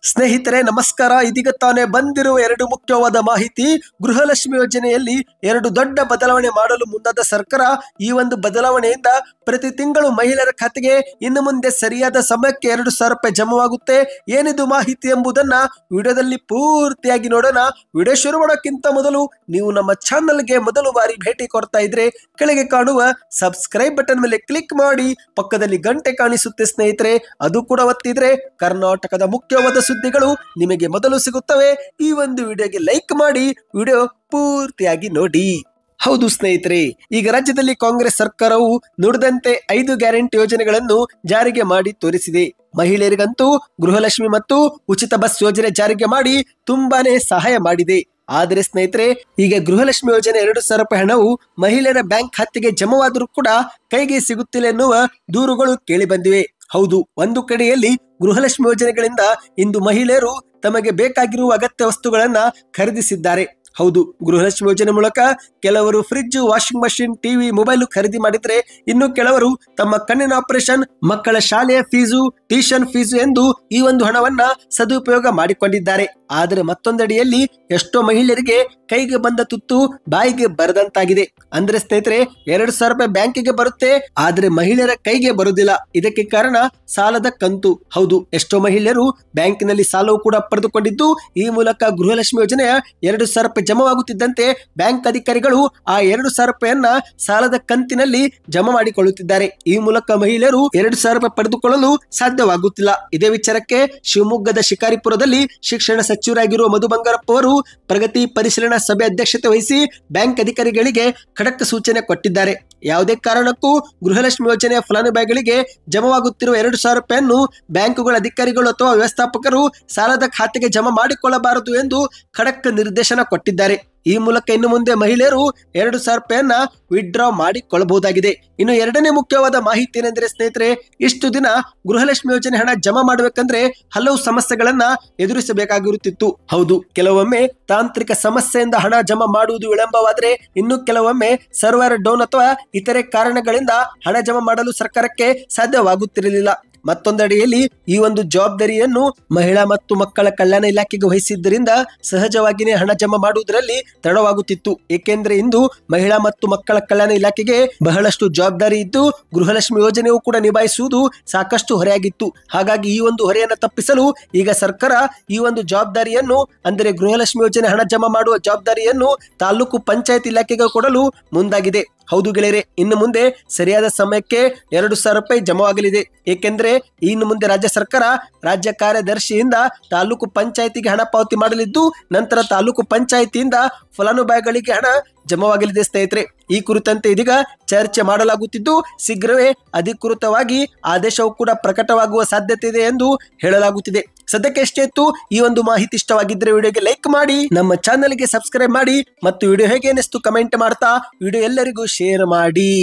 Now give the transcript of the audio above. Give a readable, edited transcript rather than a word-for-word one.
ಸ್ನೇಹಿತರೆ ನಮಸ್ಕಾರ. ಇದೀಗ ತಾನೇ ಬಂದಿರುವ ಎರಡು ಮುಖ್ಯವಾದ ಮಾಹಿತಿ. ಗೃಹಲಕ್ಷ್ಮಿ ಯೋಜನೆಯಲ್ಲಿ ಎರಡು ದೊಡ್ಡ ಬದಲಾವಣೆ ಮಾಡಲು ಮುಂದಾದ ಸರ್ಕಾರ. ಈ ಒಂದು ಬದಲಾವಣೆಯಿಂದ ಪ್ರತಿ ತಿಂಗಳು ಮಹಿಳೆಯರ ಖಾತೆಗೆ ಇನ್ನು ಮುಂದೆ ಸರಿಯಾದ ಸಮಯಕ್ಕೆ 2,000 ರೂಪಾಯಿ ಜಮವಾಗುತ್ತೆ. ಏನಿದು ಮಾಹಿತಿ ಎಂಬುದನ್ನ ವಿಡಿಯೋದಲ್ಲಿ ಪೂರ್ತಿಯಾಗಿ ನೋಡೋಣ. ವಿಡಿಯೋ ಶುರು ಮಾಡೋಕ್ಕಿಂತ ಮೊದಲು ನೀವು ನಮ್ಮ ಚಾನಲ್ಗೆ ಮೊದಲು ಬಾರಿ ಭೇಟಿ ಕೊಡ್ತಾ ಇದ್ರೆ ಕೆಳಗೆ ಕಾಣುವ ಸಬ್ಸ್ಕ್ರೈಬ್ ಬಟನ್ ಮೇಲೆ ಕ್ಲಿಕ್ ಮಾಡಿ, ಪಕ್ಕದಲ್ಲಿ ಗಂಟೆ ಕಾಣಿಸುತ್ತೆ ಸ್ನೇಹಿತರೆ, ಅದು ಕೂಡ ಒತ್ತಿದ್ರೆ ಕರ್ನಾಟಕದ ಮುಖ್ಯವಾದ ಸುದ್ದಿಗಳು ನಿಮಗೆ ಮೊದಲು ಸಿಗುತ್ತವೆ. ಈ ಒಂದು ವಿಡಿಯೋಗೆ ಲೈಕ್ ಮಾಡಿ, ವಿಡಿಯೋ ಪೂರ್ತಿಯಾಗಿ ನೋಡಿ. ಹೌದು ಸ್ನೇಹಿತರೆ, ಈಗ ರಾಜ್ಯದಲ್ಲಿ ಕಾಂಗ್ರೆಸ್ ಸರ್ಕಾರವು ನುಡಿದಂತೆ 5 ಗ್ಯಾರಂಟಿ ಯೋಜನೆಗಳನ್ನು ಜಾರಿಗೆ ಮಾಡಿ ತೋರಿಸಿದೆ. ಮಹಿಳೆಯರಿಗಂತೂ ಗೃಹಲಕ್ಷ್ಮಿ ಮತ್ತು ಉಚಿತ ಬಸ್ ಯೋಜನೆ ಜಾರಿಗೆ ಮಾಡಿ ತುಂಬಾನೇ ಸಹಾಯ ಮಾಡಿದೆ. ಆದರೆ ಸ್ನೇಹಿತರೆ, ಈಗ ಗೃಹಲಕ್ಷ್ಮಿ ಯೋಜನೆ 2,000 ರೂಪಾಯಿ ಹಣವು ಮಹಿಳೆಯರ ಬ್ಯಾಂಕ್ ಖಾತೆಗೆ ಜಮವಾದರೂ ಕೂಡ ಕೈಗೆ ಸಿಗುತ್ತಿಲ್ಲ ಎನ್ನುವ ದೂರುಗಳು ಕೇಳಿ ಬಂದಿವೆ. ಹೌದು, ಒಂದು ಕಡೆಯಲ್ಲಿ ಗೃಹಲಕ್ಷ್ಮಿ ಯೋಜನೆಗಳಿಂದ ಇಂದು ಮಹಿಳೆಯರು ತಮಗೆ ಬೇಕಾಗಿರುವ ಅಗತ್ಯ ವಸ್ತುಗಳನ್ನ ಖರೀದಿಸಿದ್ದಾರೆ. ಹೌದು, ಗೃಹಲಕ್ಷ್ಮಿ ಯೋಜನೆ ಮೂಲಕ ಕೆಲವರು fridge, washing machine, TV, mobile ಖರೀದಿ ಮಾಡಿದ್ರೆ, ಇನ್ನು ಕೆಲವರು ತಮ್ಮ ಕಣ್ಣಿನ ಆಪರೇಷನ್, ಮಕ್ಕಳ ಶಾಲೆಯ ಫೀಸು, ಟ್ಯೂಷನ್ ಫೀಸು ಎಂದು ಈ ಒಂದು ಹಣವನ್ನ ಸದುಪಯೋಗ ಮಾಡಿಕೊಂಡಿದ್ದಾರೆ. ಆದರೆ ಮತ್ತೊಂದಡಿಯಲ್ಲಿ ಎಷ್ಟೋ ಮಹಿಳೆಯರಿಗೆ ಕೈಗೆ ಬಂದ ತುತ್ತು ಬಾಯಿಗೆ ಬರದಂತಾಗಿದೆ. ಅಂದ್ರೆ ಸ್ನೇಹಿತರೆ, 2,000 ರೂಪಾಯಿ ಬ್ಯಾಂಕಿಗೆ ಬರುತ್ತೆ, ಆದ್ರೆ ಮಹಿಳೆಯರ ಕೈಗೆ ಬರುವುದಿಲ್ಲ. ಇದಕ್ಕೆ ಕಾರಣ ಸಾಲದ ಕಂತು. ಹೌದು, ಎಷ್ಟೋ ಮಹಿಳೆಯರು ಬ್ಯಾಂಕಿನಲ್ಲಿ ಸಾಲವು ಕೂಡ ಪಡೆದುಕೊಂಡಿದ್ದು, ಈ ಮೂಲಕ ಗೃಹಲಕ್ಷ್ಮಿ ಯೋಜನೆಯ 2,000 ರೂಪಾಯಿ ಜಮವಾಗುತ್ತಿದ್ದಂತೆ ಬ್ಯಾಂಕ್ ಅಧಿಕಾರಿಗಳು ಆ 2,000 ರೂಪಾಯಿಯನ್ನ ಸಾಲದ ಕಂತಿನಲ್ಲಿ ಜಮಾ ಮಾಡಿಕೊಳ್ಳುತ್ತಿದ್ದಾರೆ. ಈ ಮೂಲಕ ಮಹಿಳೆಯರು 2,000 ರೂಪಾಯಿ ಪಡೆದುಕೊಳ್ಳಲು ಸಾಧ್ಯವಾಗುತ್ತಿಲ್ಲ. ಇದೇ ವಿಚಾರಕ್ಕೆ ಶಿವಮೊಗ್ಗದ ಶಿಕಾರಿಪುರದಲ್ಲಿ ಶಿಕ್ಷಣ ಸಚಿವರಾಗಿರುವ ಮಧು ಬಂಗಾರಪ್ಪ ಅವರು ಪ್ರಗತಿ ಪರಿಶೀಲನಾ ಸಭೆ ಅಧ್ಯಕ್ಷತೆ ವಹಿಸಿ ಬ್ಯಾಂಕ್ ಅಧಿಕಾರಿಗಳಿಗೆ ಖಡಕ್ ಸೂಚನೆ ಕೊಟ್ಟಿದ್ದಾರೆ. ಯಾವುದೇ ಕಾರಣಕ್ಕೂ ಗೃಹಲಕ್ಷ್ಮಿ ಯೋಜನೆಯ ಫಲಾನುಭವಿಗಳಿಗೆ ಜಮವಾಗುತ್ತಿರುವ 2,000 ರೂಪಾಯಿಯನ್ನು ಬ್ಯಾಂಕುಗಳ ಅಧಿಕಾರಿಗಳು ಅಥವಾ ವ್ಯವಸ್ಥಾಪಕರು ಸಾಲದ ಖಾತೆಗೆ ಜಮಾ ಮಾಡಿಕೊಳ್ಳಬಾರದು ಎಂದು ಖಡಕ್ ನಿರ್ದೇಶನ ಕೊಟ್ಟಿದ್ದಾರೆ. ಈ ಮೂಲಕ ಇನ್ನು ಮುಂದೆ ಮಹಿಳೆಯರು 2,000 ರೂಪಾಯಿಯನ್ನ ವಿಡ್ರಾ ಮಾಡಿಕೊಳ್ಳಬಹುದಾಗಿದೆ. ಇನ್ನು ಎರಡನೇ ಮುಖ್ಯವಾದ ಮಾಹಿತಿ ಏನೆಂದರೆ ಸ್ನೇಹಿತರೆ, ಇಷ್ಟು ದಿನ ಗೃಹಲಕ್ಷ್ಮಿ ಯೋಜನೆ ಹಣ ಜಮಾ ಮಾಡಬೇಕಂದ್ರೆ ಹಲವು ಸಮಸ್ಯೆಗಳನ್ನ ಎದುರಿಸಬೇಕಾಗಿರುತ್ತಿತ್ತು. ಹೌದು, ಕೆಲವೊಮ್ಮೆ ತಾಂತ್ರಿಕ ಸಮಸ್ಯೆಯಿಂದ ಹಣ ಜಮಾ ಮಾಡುವುದು ವಿಳಂಬವಾದರೆ, ಇನ್ನು ಕೆಲವೊಮ್ಮೆ ಸರ್ವರ್ ಡೌನ್ ಅಥವಾ ಇತರೆ ಕಾರಣಗಳಿಂದ ಹಣ ಜಮಾ ಮಾಡಲು ಸರ್ಕಾರಕ್ಕೆ ಸಾಧ್ಯವಾಗುತ್ತಿರಲಿಲ್ಲ. ಮತ್ತೊಂದೆಡೆಯಲ್ಲಿ ಈ ಒಂದು ಜವಾಬ್ದಾರಿಯನ್ನು ಮಹಿಳಾ ಮತ್ತು ಮಕ್ಕಳ ಕಲ್ಯಾಣ ಇಲಾಖೆಗೆ ವಹಿಸಿದ್ದರಿಂದ ಸಹಜವಾಗಿಯೇ ಹಣ ಜಮಾ ಮಾಡುವುದರಲ್ಲಿ ತಡವಾಗುತ್ತಿತ್ತು. ಏಕೆಂದ್ರೆ ಇಂದು ಮಹಿಳಾ ಮತ್ತು ಮಕ್ಕಳ ಕಲ್ಯಾಣ ಇಲಾಖೆಗೆ ಬಹಳಷ್ಟು ಜವಾಬ್ದಾರಿ ಇದ್ದು, ಗೃಹಲಕ್ಷ್ಮಿ ಯೋಜನೆಯು ಕೂಡ ನಿಭಾಯಿಸುವುದು ಸಾಕಷ್ಟು ಹೊರೆಯಾಗಿತ್ತು. ಹಾಗಾಗಿ ಈ ಒಂದು ಹೊರೆಯನ್ನು ತಪ್ಪಿಸಲು ಈಗ ಸರ್ಕಾರ ಈ ಒಂದು ಜವಾಬ್ದಾರಿಯನ್ನು, ಅಂದರೆ ಗೃಹಲಕ್ಷ್ಮಿ ಯೋಜನೆ ಹಣ ಜಮಾ ಮಾಡುವ ಜವಾಬ್ದಾರಿಯನ್ನು ತಾಲೂಕು ಪಂಚಾಯತ್ ಇಲಾಖೆಗೆ ಕೊಡಲು ಮುಂದಾಗಿದೆ. ಹೌದು ಗೆಳೆಯರೆ, ಇನ್ನು ಮುಂದೆ ಸರಿಯಾದ ಸಮಯಕ್ಕೆ 2,000 ರೂಪಾಯಿ ಜಮವಾಗಲಿದೆ. ಏಕೆಂದ್ರೆ ಇನ್ನು ಮುಂದೆ ರಾಜ್ಯ ಸರ್ಕಾರ ರಾಜ್ಯ ಕಾರ್ಯದರ್ಶಿಯಿಂದ ತಾಲೂಕು ಪಂಚಾಯತಿಗೆ ಹಣ ಪಾವತಿ ಮಾಡಲಿದ್ದು, ನಂತರ ತಾಲೂಕು ಪಂಚಾಯತಿಯಿಂದ ಫಲಾನುಭವಿಗಳಿಗೆ ಹಣ ಜಮವಾಗಲಿದೆ ಸ್ನೇಹಿತರೆ. ಈ ಕುರಿತಂತೆ ಇದೀಗ ಚರ್ಚೆ ಮಾಡಲಾಗುತ್ತಿದ್ದು, ಶೀಘ್ರವೇ ಅಧಿಕೃತವಾಗಿ ಆದೇಶವು ಕೂಡ ಪ್ರಕಟವಾಗುವ ಸಾಧ್ಯತೆ ಇದೆ ಎಂದು ಹೇಳಲಾಗುತ್ತಿದೆ. ಸದ್ಯಕ್ಕೆ ಎಷ್ಟೇ ಇತ್ತು. ಈ ಒಂದು ಮಾಹಿತಿ ಇಷ್ಟವಾಗಿದ್ದರೆ ವಿಡಿಯೋಗೆ ಲೈಕ್ ಮಾಡಿ, ನಮ್ಮ ಚಾನಲ್ಗೆ ಸಬ್ಸ್ಕ್ರೈಬ್ ಮಾಡಿ, ಮತ್ತು ವಿಡಿಯೋ ಹೇಗೆ ಅನಿಸ್ತು ಕಮೆಂಟ್ ಮಾಡ್ತಾ ವಿಡಿಯೋ ಎಲ್ಲರಿಗೂ ಶೇರ್ ಮಾಡಿ.